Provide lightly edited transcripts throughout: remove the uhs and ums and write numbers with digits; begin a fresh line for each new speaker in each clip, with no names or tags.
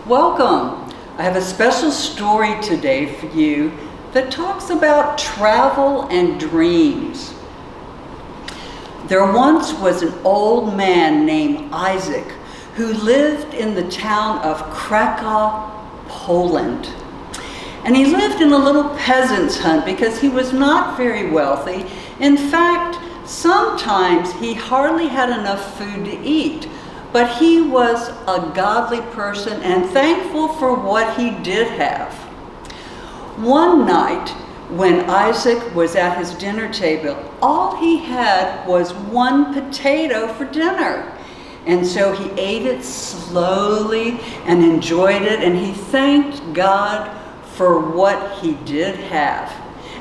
Welcome. I have a special story today for you that talks about travel and dreams. There once was an old man named Isaac who lived in the town of Krakow, Poland. And he lived in a little peasant's hut because he was not very wealthy. In fact, sometimes he hardly had enough food to eat. But he was a godly person and thankful for what he did have. One night, when Isaac was at his dinner table, all he had was one potato for dinner. And so he ate it slowly and enjoyed it, and he thanked God for what he did have.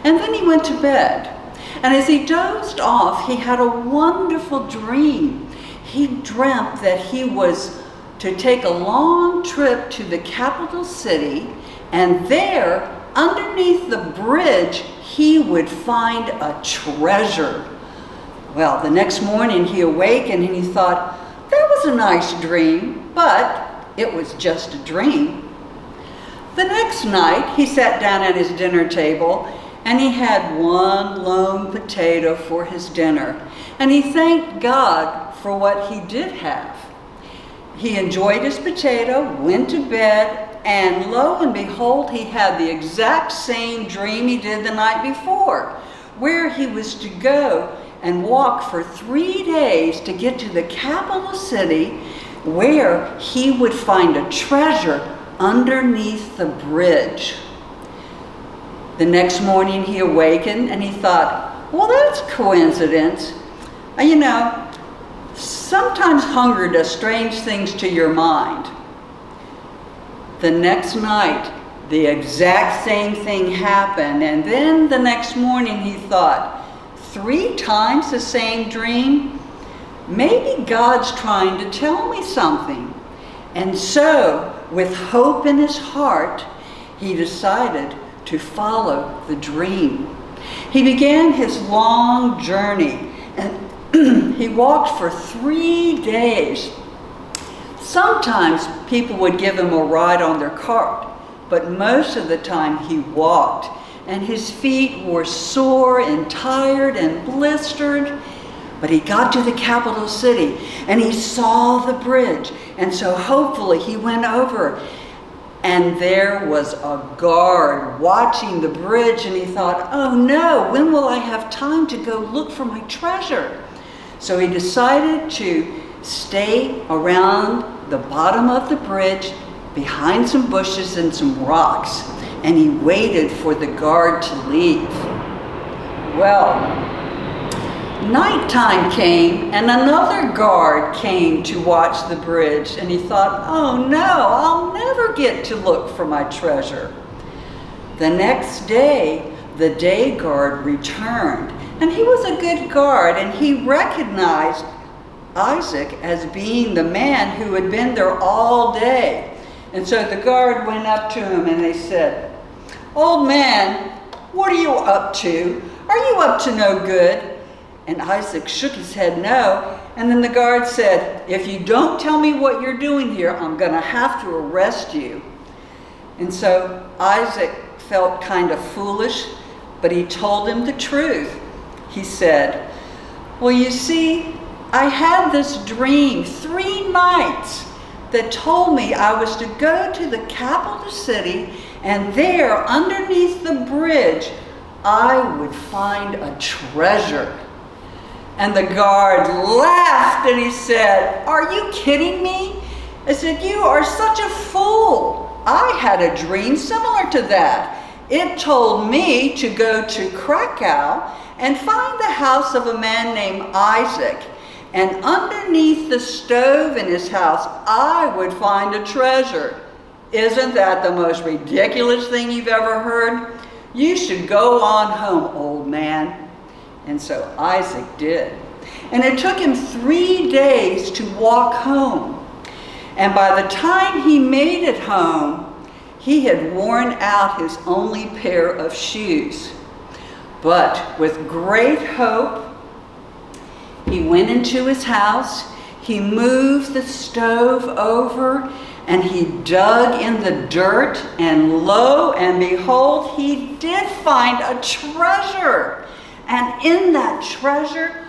And then he went to bed. And as he dozed off, he had a wonderful dream. He dreamt that he was to take a long trip to the capital city, and there, underneath the bridge, he would find a treasure. Well, the next morning he awakened and he thought, that was a nice dream, but it was just a dream. The next night, he sat down at his dinner table and he had one lone potato for his dinner, and he thanked God for what he did have. He enjoyed his potato, went to bed, and lo and behold, he had the exact same dream he did the night before, where he was to go and walk for 3 days to get to the capital city, where he would find a treasure underneath the bridge. The next morning he awakened and he thought, well, that's coincidence. Sometimes hunger does strange things to your mind. The next night, the exact same thing happened, and then the next morning he thought, 3 times the same dream? Maybe God's trying to tell me something. And so, with hope in his heart, he decided to follow the dream. He began his long journey, and he walked for 3 days. Sometimes people would give him a ride on their cart, but most of the time he walked, and his feet were sore and tired and blistered. But he got to the capital city and he saw the bridge, and so hopefully he went over, and there was a guard watching the bridge, and he thought, oh no, when will I have time to go look for my treasure? So he decided to stay around the bottom of the bridge behind some bushes and some rocks, and he waited for the guard to leave. Well, nighttime came and another guard came to watch the bridge, and he thought, oh no, I'll never get to look for my treasure. The next day, the day guard returned, and he was a good guard, and he recognized Isaac as being the man who had been there all day. And so the guard went up to him and they said, old man, what are you up to? Are you up to no good? And Isaac shook his head no. And then the guard said, if you don't tell me what you're doing here, I'm going to have to arrest you. And so Isaac felt kind of foolish, but he told him the truth. He said, well, you see, I had this dream 3 nights that told me I was to go to the capital city, and there, underneath the bridge, I would find a treasure. And the guard laughed and he said, are you kidding me? I said, you are such a fool. I had a dream similar to that. It told me to go to Krakow and find the house of a man named Isaac. And underneath the stove in his house, I would find a treasure. Isn't that the most ridiculous thing you've ever heard? You should go on home, old man. And so Isaac did. And it took him 3 days to walk home. And by the time he made it home, he had worn out his only pair of shoes. But with great hope, he went into his house, he moved the stove over, and he dug in the dirt, and lo and behold, he did find a treasure. And in that treasure,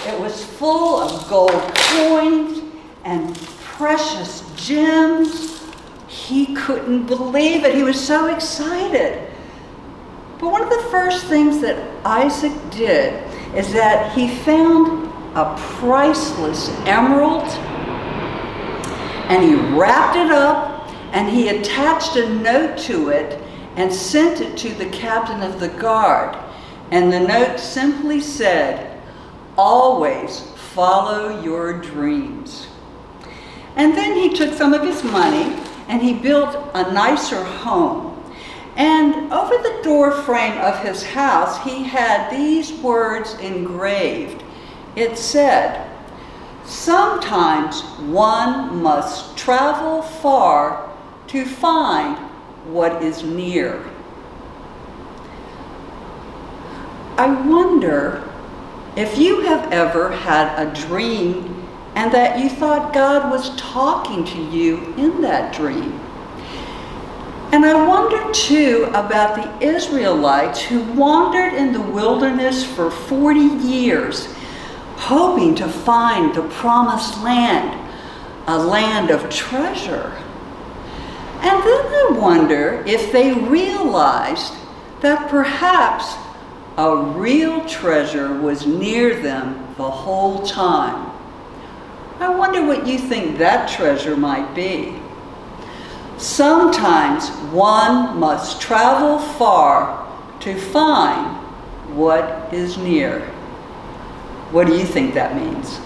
it was full of gold coins and precious gems. He couldn't believe it. He was so excited. But one of the first things that Isaac did is that he found a priceless emerald, and he wrapped it up, and he attached a note to it and sent it to the captain of the guard. And the note simply said, "Always follow your dreams." And then he took some of his money and he built a nicer home. And over the door frame of his house, he had these words engraved. It said, "Sometimes one must travel far to find what is near." I wonder if you have ever had a dream and that you thought God was talking to you in that dream. And I wonder too about the Israelites who wandered in the wilderness for 40 years, hoping to find the promised land, a land of treasure. And then I wonder if they realized that perhaps a real treasure was near them the whole time. I wonder what you think that treasure might be. Sometimes one must travel far to find what is near. What do you think that means?